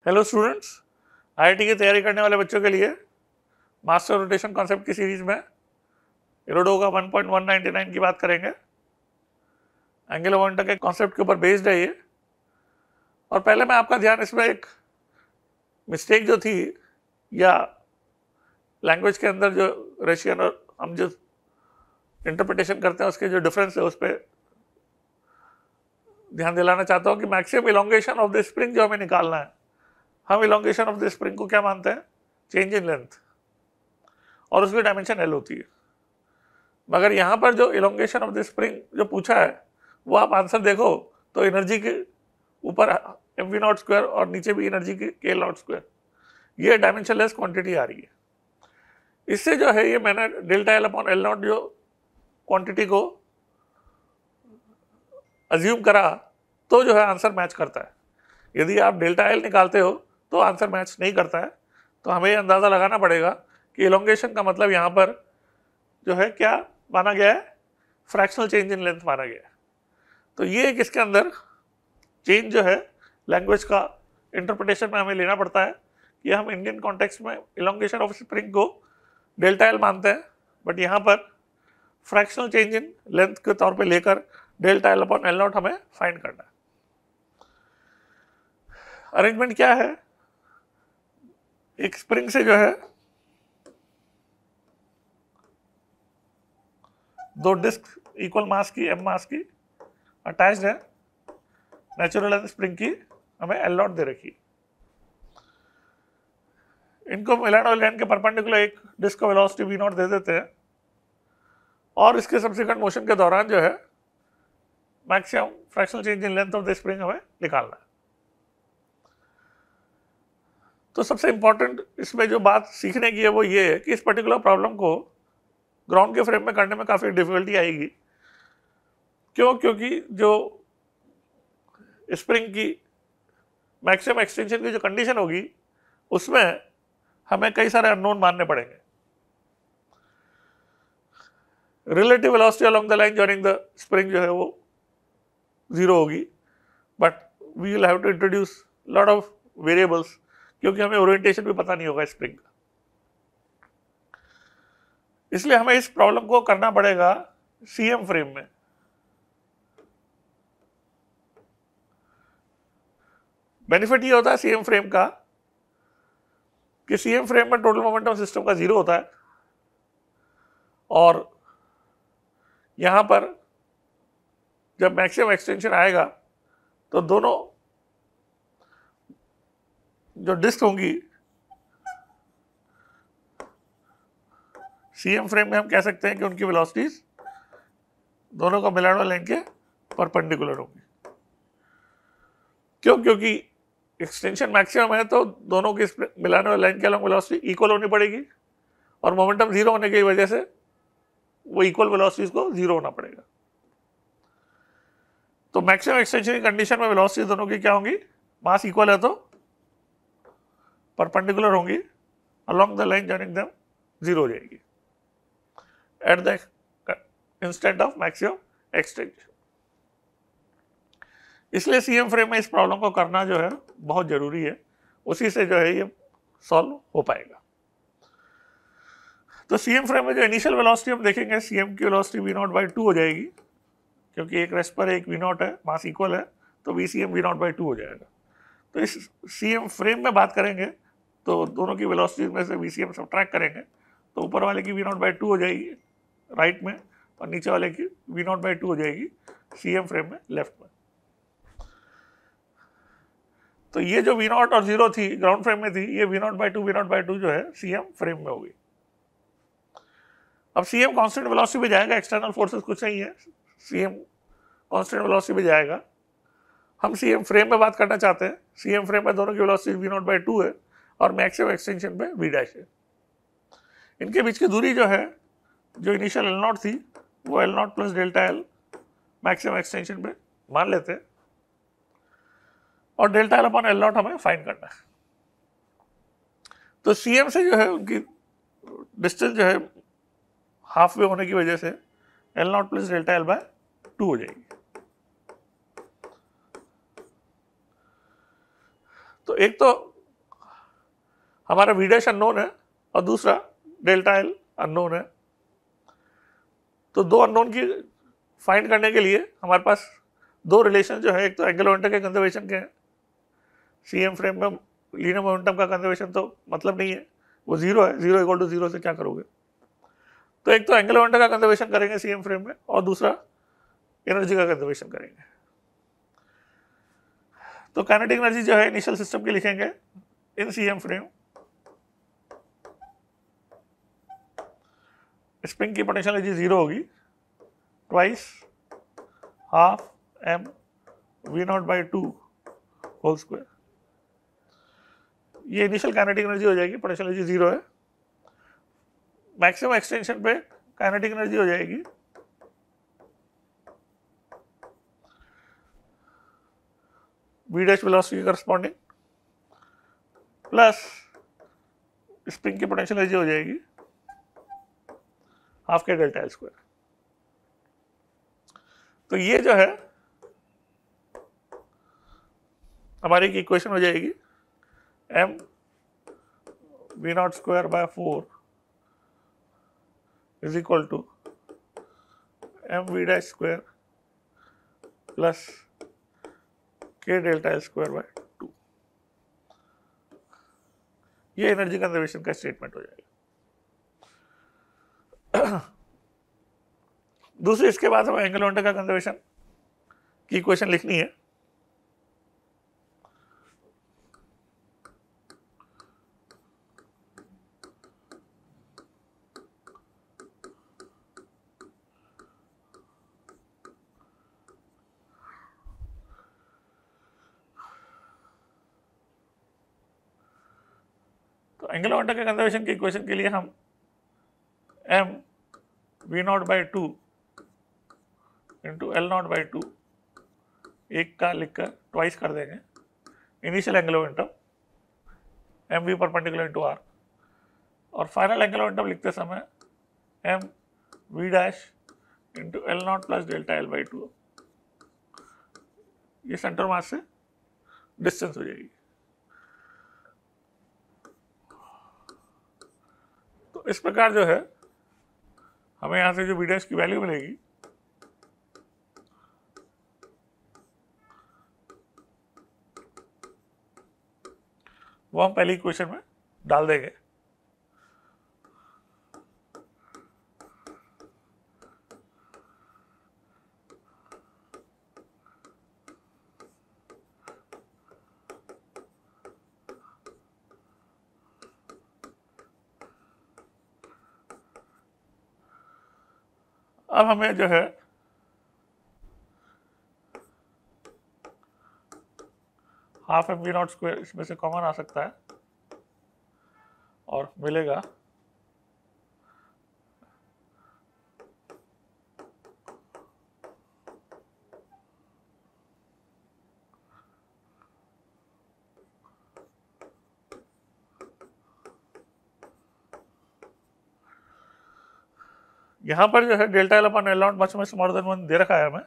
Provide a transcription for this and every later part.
Hello students, IIT की तैयारी करने वाले बच्चों के लिए मास्टर रोटेशन कॉन्सेप्ट की सीरीज में इरोडो का 1.199 की बात करेंगे। एंगुलर मोमेंटम के कॉन्सेप्ट के ऊपर बेस्ड है ये। और पहले मैं आपका ध्यान इसमें एक मिस्टेक जो थी या लैंग्वेज के अंदर जो रशियन और हम जो इंटरप्रिटेशन करते हैं उसके जो डिफरेंस है उस पर ध्यान दिलाना चाहता हूँ कि maximum elongation of the spring जो हमें निकालना है, हम इलोंगेशन ऑफ द स्प्रिंग को क्या मानते हैं? चेंज इन लेंथ, और उसकी डायमेंशन एल होती है। मगर यहाँ पर जो इलोंगेशन ऑफ द स्प्रिंग जो पूछा है वो आप आंसर देखो तो एनर्जी के ऊपर एम वी नॉट स्क्वायर और नीचे भी एनर्जी के के नॉट स्क्वायर, ये डायमेंशन लेस क्वांटिटी आ रही है। इससे जो है ये मैंने delta L upon L naught जो क्वांटिटी को अज्यूम करा तो जो है आंसर मैच करता है। यदि आप डेल्टा एल निकालते हो तो आंसर मैच नहीं करता है। तो हमें ये अंदाज़ा लगाना पड़ेगा कि इलोंगेशन का मतलब यहाँ पर जो है क्या माना गया है? फ्रैक्शनल चेंज इन लेंथ माना गया है। तो ये एक इसके अंदर चेंज जो है लैंग्वेज का इंटरप्रिटेशन में हमें लेना पड़ता है कि हम इंडियन कॉन्टेक्स्ट में इलोंगेशन ऑफ स्प्रिंग को डेल्टा एल मानते हैं, बट यहाँ पर फ्रैक्शनल चेंज इन लेंथ के तौर पे लेकर delta L upon L not हमें फाइंड करना है। अरेंजमेंट क्या है? एक स्प्रिंग से जो है दो डिस्क इक्वल मास की एम मास की अटैच्ड है, नेचुरल लेंथ स्प्रिंग की हमें एल नॉट दे रखी। इनको मिलान और लाइन के परपेंडिकुलर एक डिस्क का वेलोसिटी वी नॉट दे देते हैं और इसके सब्सिक्वेंट मोशन के दौरान जो है maximum fractional change in length of the spring हमें निकालना है। तो सबसे इंपॉर्टेंट इसमें जो बात सीखने की है वो ये है कि इस पर्टिकुलर प्रॉब्लम को ग्राउंड के फ्रेम में करने में काफ़ी डिफिकल्टी आएगी। क्यों? क्योंकि जो स्प्रिंग की मैक्सिमम एक्सटेंशन की जो कंडीशन होगी उसमें हमें कई सारे अननोन मानने पड़ेंगे। Relative velocity along the line joining the spring जो है वो 0 होगी, but we will have to introduce lot of variables क्योंकि हमें ओरिएंटेशन भी पता नहीं होगा स्प्रिंग का। इसलिए हमें इस प्रॉब्लम को करना पड़ेगा सीएम फ्रेम में। बेनिफिट ये होता है सीएम फ्रेम का कि सीएम फ्रेम में टोटल मोमेंटम सिस्टम का 0 होता है और यहां पर जब मैक्सिमम एक्सटेंशन आएगा तो दोनों जो डिस्क होंगी सीएम फ्रेम में हम कह सकते हैं कि उनकी वेलोसिटीज दोनों का मिलान वाली लाइन के परपेंडिकुलर होंगी। क्यों? क्योंकि एक्सटेंशन मैक्सिमम है तो दोनों की मिलान वाली लाइन के अलॉन्ग वेलोसिटी इक्वल होनी पड़ेगी और मोमेंटम 0 होने की वजह से वो इक्वल वेलोसिटीज को 0 होना पड़ेगा। तो मैक्सिमम एक्सटेंशन की कंडीशन में वेलोसिटी दोनों की क्या होंगी? मास इक्वल है तो परपेंडिकुलर होंगी, along the line joining them 0 हो जाएगी at the instant of maximum extension. इसलिए सीएम फ्रेम में इस प्रॉब्लम को करना जो है बहुत जरूरी है, उसी से जो है ये सॉल्व हो पाएगा। तो सीएम फ्रेम में जो इनिशियल वेलोसिटी हम देखेंगे, सीएम की वेलोसिटी वी नॉट बाई 2 हो जाएगी क्योंकि एक रेस्ट पर एक वी नॉट है, मास इक्वल है तो V C M V naught by 2 हो जाएगा। तो इस सीएम फ्रेम में बात करेंगे तो दोनों की वेलोसिटी में से वी सी एम सब्ट्रैक्ट करेंगे तो ऊपर वाले की वी नॉट बाई 2 हो जाएगी राइट में और नीचे वाले की वी नॉट बाई 2 हो जाएगी सीएम फ्रेम में लेफ्ट में। तो ये जो वी नॉट और 0 थी ग्राउंड फ्रेम में थी, ये वी नॉट बाई 2 जो है सीएम फ्रेम में होगी। अब सीएम कांस्टेंट वेलोसिटी पे जाएगा, एक्सटर्नल फोर्सेस कुछ नहीं है, सीएम कांस्टेंट वेलोसिटी पे जाएगा। हम सीएम फ्रेम में बात करना चाहते हैं। सीएम फ्रेम में दोनों की वेलोसिटी वी नॉट बाई 2 है और मैक्सिमम एक्सटेंशन पे वी डैश है। इनके बीच की दूरी जो है, जो इनिशियल एल नॉट थी वो L naught plus delta L maximum extension पे मान लेते हैं और delta L upon L not हमें फाइंड करना है। तो सीएम से जो है उनकी डिस्टेंस जो है हाफ वे होने की वजह से L naught plus delta L by 2 हो जाएगी। तो एक तो हमारा v डैश अननोन है और दूसरा डेल्टा एल अननोन है। तो दो अननोन की फाइंड करने के लिए हमारे पास दो रिलेशन जो है, एक तो एंगुलर मोमेंटम के कंजर्वेशन के हैं। सीएम फ्रेम में लीनियर मोमेंटम का कंजर्वेशन तो मतलब नहीं है, वो जीरो है, जीरो इक्वल टू जीरो से क्या करोगे। तो एक तो एंगुलर मोमेंटम का कंजर्वेशन करेंगे सीएम फ्रेम में और दूसरा एनर्जी का कंजर्वेशन करेंगे। तो काइनेटिक एनर्जी जो है इनिशियल सिस्टम की लिखेंगे इन सीएम फ्रेम। स्प्रिंग की पोटेंशियल एनर्जी जीरो होगी, twice half M V naught by two whole square. ये इनिशियल काइनेटिक एनर्जी हो जाएगी, पोटेंशियल एनर्जी जीरो है। मैक्सिमम एक्सटेंशन पे काइनेटिक एनर्जी हो जाएगी v डैश वेलोसिटी के करस्पॉन्डिंग प्लस स्प्रिंग की पोटेंशियल एनर्जी हो जाएगी हाफ के डेल्टा एल स्क्वायर। तो ये जो है हमारी की इक्वेशन हो जाएगी m v naught square by 4 is equal to m v dash square plus k delta L square by 2। ये एनर्जी कंजर्वेशन का स्टेटमेंट हो जाएगा। दूसरी, इसके बाद हमें एंगुलर मोमेंटम का कंजर्वेशन की इक्वेशन लिखनी है। तो एंगुलर मोमेंटम के कंजर्वेशन की इक्वेशन के लिए हम m v naught by two into L naught by two एक का लिखकर ट्वाइस कर देंगे initial angular momentum M V perpendicular into R, और फाइनल एंगुलर मोमेंटम लिखते समय M V dash into L naught plus delta L by two. ये centre mass से डिस्टेंस हो जाएगी। तो इस प्रकार जो है हमें यहां से जो वी डैश की वैल्यू मिलेगी वो हम पहली इक्वेशन में डाल देंगे। अब हमें जो है half M V naught square इसमें से कॉमन आ सकता है और मिलेगा यहां पर जो है delta L upon L not much में स्मॉलर देन 1 दे रखा है हमें,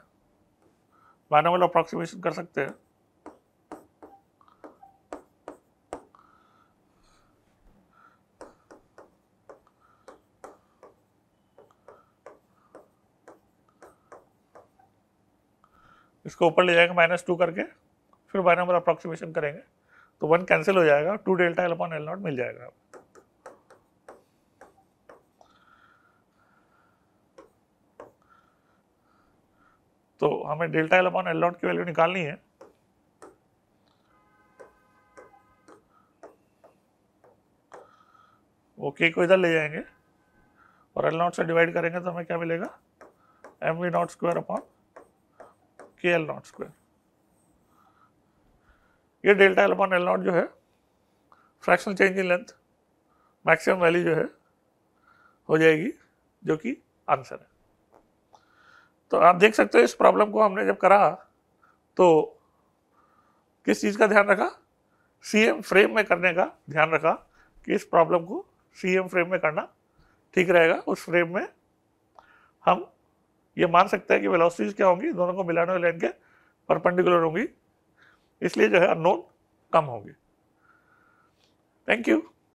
मैनुअल अप्रॉक्सीमेशन कर सकते हैं। इसको ऊपर ले जाएंगे -2 करके, फिर बायनॉमियल अप्रॉक्सीमेशन करेंगे तो 1 कैंसिल हो जाएगा, 2 delta L upon L naught मिल जाएगा। तो हमें delta L upon L naught की वैल्यू निकालनी है। वो के को इधर ले जाएंगे और एल नॉट से डिवाइड करेंगे तो हमें क्या मिलेगा, M V naught square upon K L naught square. ये delta L upon L naught जो है fractional change in length maximum value जो है हो जाएगी, जो कि आंसर है। तो आप देख सकते हो इस प्रॉब्लम को हमने जब करा तो किस चीज़ का ध्यान रखा, सीएम फ्रेम में करने का ध्यान रखा कि इस प्रॉब्लम को सीएम फ्रेम में करना ठीक रहेगा। उस फ्रेम में हम ये मान सकते हैं कि वेलोसिटीज क्या होंगी, दोनों को मिलाने वाले लाइन के परपेंडिकुलर होंगी, इसलिए जो है अननोन कम होगी। Thank you.